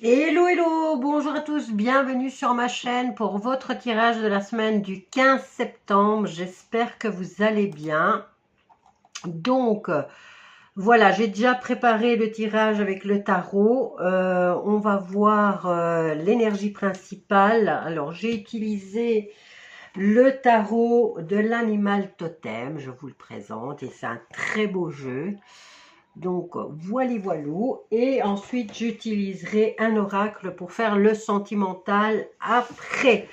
Hello, hello, bonjour à tous, bienvenue sur ma chaîne pour votre tirage de la semaine du 15 septembre. J'espère que vous allez bien. Donc, voilà, j'ai déjà préparé le tirage avec le tarot. On va voir l'énergie principale. Alors, j'ai utilisé le tarot de l'animal totem, je vous le présente, et c'est un très beau jeu. Donc, voilou. Et ensuite, j'utiliserai un oracle pour faire le sentimental après.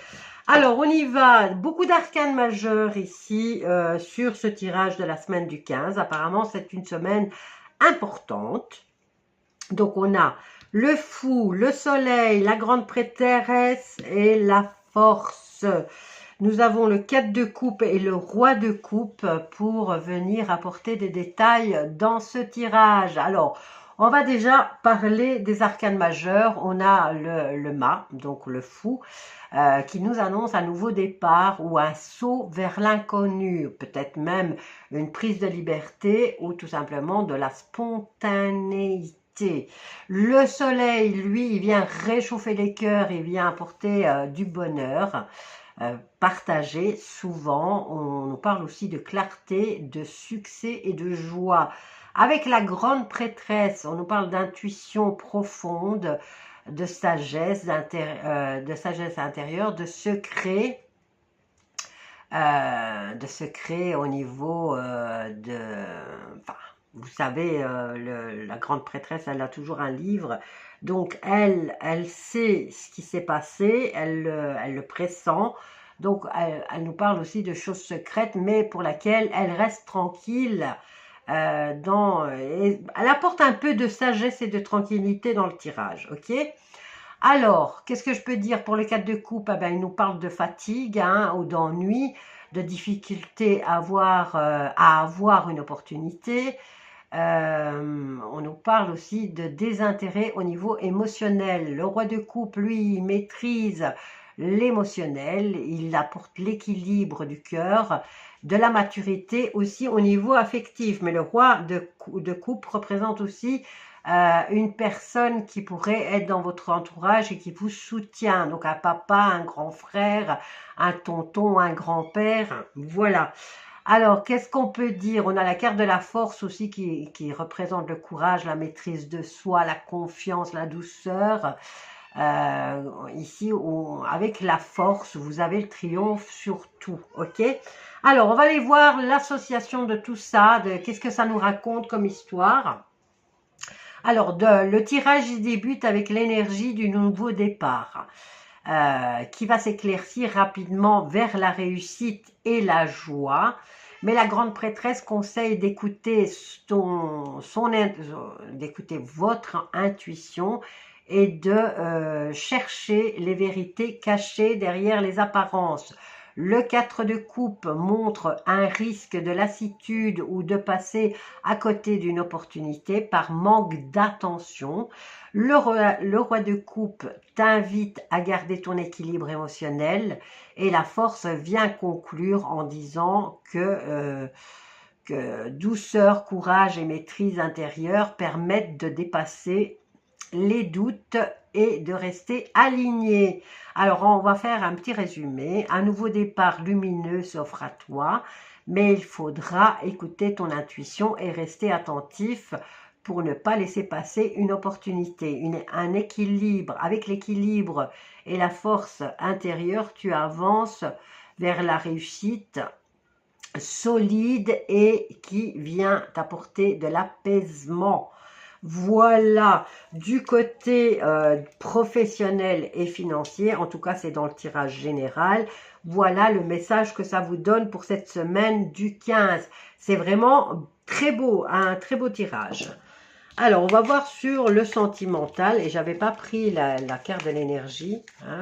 Alors, on y va. Beaucoup d'arcanes majeurs ici sur ce tirage de la semaine du 15. Apparemment, c'est une semaine importante. Donc, on a le fou, le soleil, la grande prêtresse et la force. Nous avons le 4 de coupe et le roi de coupe pour venir apporter des détails dans ce tirage. Alors, on va déjà parler des arcanes majeurs. On a le mât, donc le fou, qui nous annonce un nouveau départ ou un saut vers l'inconnu, peut-être même une prise de liberté ou tout simplement de la spontanéité. Le soleil, lui, il vient réchauffer les cœurs, il vient apporter du bonheur. Partagé, souvent, on nous parle aussi de clarté, de succès et de joie. Avec la grande prêtresse, on nous parle d'intuition profonde, de sagesse, intérieure, de secret au niveau enfin, vous savez, la grande prêtresse, elle a toujours un livre. Donc, elle sait ce qui s'est passé, elle le pressent. Donc, elle nous parle aussi de choses secrètes, mais pour laquelle elle reste tranquille. Elle apporte un peu de sagesse et de tranquillité dans le tirage, ok? Alors, qu'est-ce que je peux dire pour le 4 de coupe? Ah ben, il nous parle de fatigue ou d'ennui, de difficulté à avoir une opportunité. On nous parle aussi de désintérêt au niveau émotionnel. Le roi de coupe, lui, maîtrise l'émotionnel, il apporte l'équilibre du cœur, de la maturité aussi au niveau affectif. Mais le roi de coupe représente aussi une personne qui pourrait être dans votre entourage et qui vous soutient. Donc un papa, un grand frère, un tonton, un grand-père. Voilà. Alors, qu'est-ce qu'on peut dire? On a la carte de la force aussi qui représente le courage, la maîtrise de soi, la confiance, la douceur. Ici, avec la force, vous avez le triomphe sur tout, ok? Alors, on va aller voir l'association de tout ça, de qu'est-ce que ça nous raconte comme histoire. Alors, le tirage il débute avec l'énergie du nouveau départ, qui va s'éclaircir rapidement vers la réussite et la joie. Mais la grande prêtresse conseille d'écouter d'écouter votre intuition et de chercher les vérités cachées derrière les apparences. Le 4 de coupe montre un risque de lassitude ou de passer à côté d'une opportunité par manque d'attention. Le roi de coupe t'invite à garder ton équilibre émotionnel et la force vient conclure en disant que douceur, courage et maîtrise intérieure permettent de dépasser les doutes et de rester aligné. Alors, on va faire un petit résumé. Un nouveau départ lumineux s'offre à toi, mais il faudra écouter ton intuition et rester attentif pour ne pas laisser passer une opportunité, un équilibre. Avec l'équilibre et la force intérieure, tu avances vers la réussite solide et qui vient t'apporter de l'apaisement. Voilà, du côté professionnel et financier, en tout cas c'est dans le tirage général, voilà le message que ça vous donne pour cette semaine du 15. C'est vraiment très beau, un très beau tirage. Alors, on va voir sur le sentimental, et j'avais pas pris la carte de l'énergie,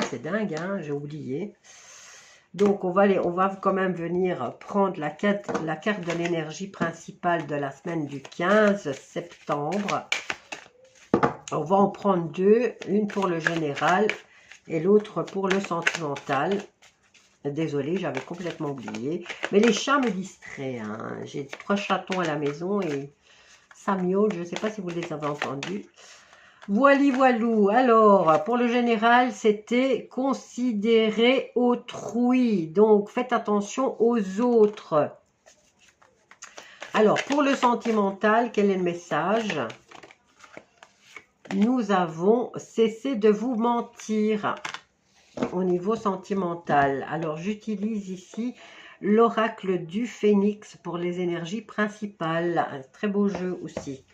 c'est dingue, j'ai oublié. Donc, on va quand même venir prendre la carte de l'énergie principale de la semaine du 15 septembre. On va en prendre deux, une pour le général et l'autre pour le sentimental. Désolée, j'avais complètement oublié. Mais les chats me distraient. J'ai 3 chatons à la maison et ça miaule. Je ne sais pas si vous les avez entendus. Voili voilou. Alors, pour le général, c'était considérer autrui. Donc, faites attention aux autres. Alors, pour le sentimental, quel est le message? Nous avons cessé de vous mentir au niveau sentimental. Alors, j'utilise ici l'oracle du phénix pour les énergies principales. Un très beau jeu aussi.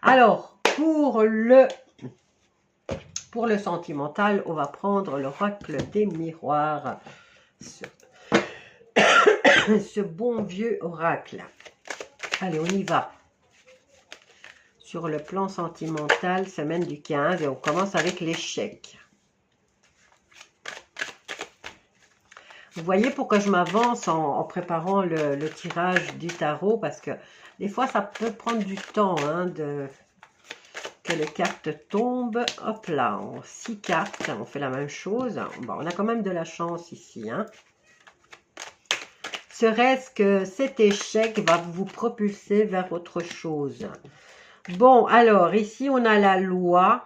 Alors, pour le sentimental, on va prendre l'oracle des miroirs. Ce bon vieux oracle. Allez, on y va. Sur le plan sentimental, semaine du 15, et on commence avec l'échec. Vous voyez pourquoi je m'avance en préparant le tirage du tarot, parce que des fois, ça peut prendre du temps hein, que les cartes tombent. Hop là, en 6 cartes, on fait la même chose. Bon, on a quand même de la chance ici. Hein. Serait-ce que cet échec va vous propulser vers autre chose? Bon, alors, ici, on a la loi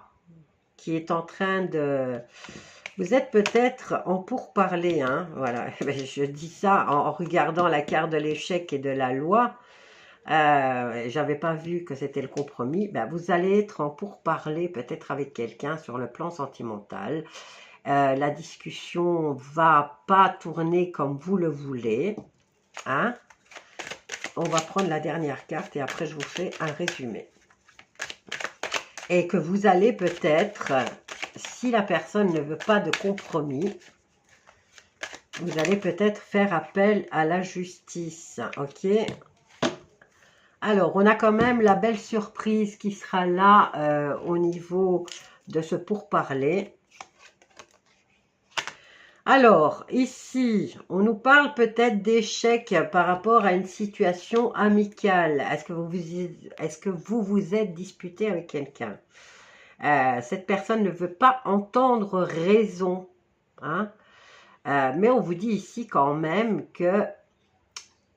qui est en train de... Vous êtes peut-être en pourparlers, hein, voilà. Je dis ça en regardant la carte de l'échec et de la loi. J'avais pas vu que c'était le compromis. Ben, vous allez être en pourparlers peut-être avec quelqu'un sur le plan sentimental. La discussion va pas tourner comme vous le voulez. Hein? On va prendre la dernière carte et après je vous fais un résumé. Et que vous allez peut-être, si la personne ne veut pas de compromis, vous allez peut-être faire appel à la justice. Ok? Alors, on a quand même la belle surprise qui sera là au niveau de ce pourparler. Alors, ici, on nous parle peut-être d'échec par rapport à une situation amicale. Est-ce que vous vous êtes disputé avec quelqu'un? Cette personne ne veut pas entendre raison. Hein? Mais on vous dit ici quand même que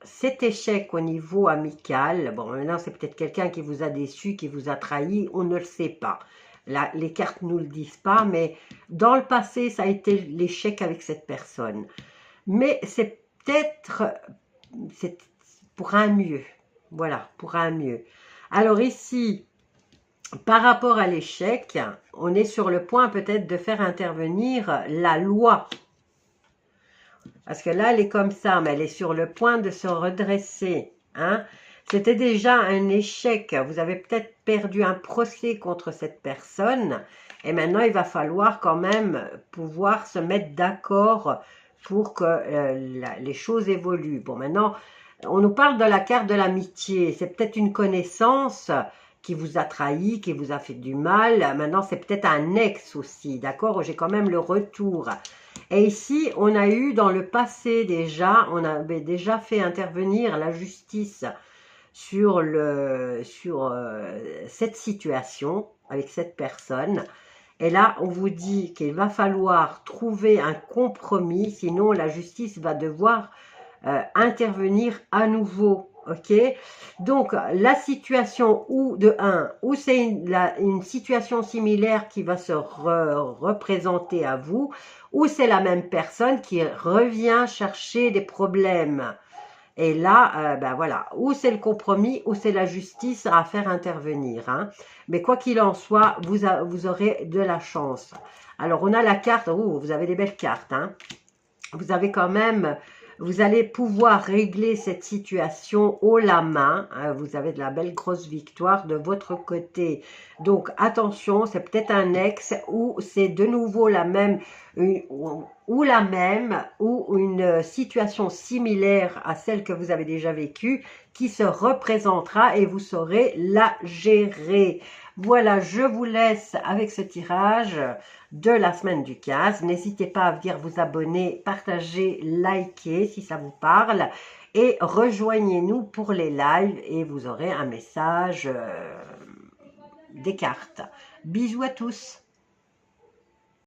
cet échec au niveau amical, bon, maintenant c'est peut-être quelqu'un qui vous a déçu, qui vous a trahi, on ne le sait pas. Là, les cartes ne nous le disent pas, mais dans le passé, ça a été l'échec avec cette personne. Mais c'est peut-être pour un mieux. Voilà, pour un mieux. Alors ici, par rapport à l'échec, on est sur le point peut-être de faire intervenir la loi. Parce que là, elle est comme ça, mais elle est sur le point de se redresser. Hein? C'était déjà un échec. Vous avez peut-être perdu un procès contre cette personne. Et maintenant, il va falloir quand même pouvoir se mettre d'accord pour que les choses évoluent. Bon, maintenant, on nous parle de la carte de l'amitié. C'est peut-être une connaissance qui vous a trahi, qui vous a fait du mal. Maintenant, c'est peut-être un ex aussi, d'accord? J'ai quand même le retour. Et ici, on a eu dans le passé déjà, on avait déjà fait intervenir la justice sur cette situation avec cette personne. Et là, on vous dit qu'il va falloir trouver un compromis, sinon la justice va devoir intervenir à nouveau. Ok, donc la situation où c'est une situation similaire qui va se représenter à vous, ou c'est la même personne qui revient chercher des problèmes. Et là, ben voilà, ou c'est le compromis, ou c'est la justice à faire intervenir. Hein. Mais quoi qu'il en soit, vous aurez de la chance. Alors, on a la carte, vous avez des belles cartes. Hein. Vous avez quand même... Vous allez pouvoir régler cette situation haut la main. Hein, vous avez de la belle grosse victoire de votre côté. Donc, attention, c'est peut-être un ex ou c'est de nouveau la même ou une situation similaire à celle que vous avez déjà vécue qui se représentera et vous saurez la gérer. Voilà, je vous laisse avec ce tirage de la semaine du 15. N'hésitez pas à venir vous abonner, partager, liker si ça vous parle. Et rejoignez-nous pour les lives et vous aurez un message des cartes. Bisous à tous.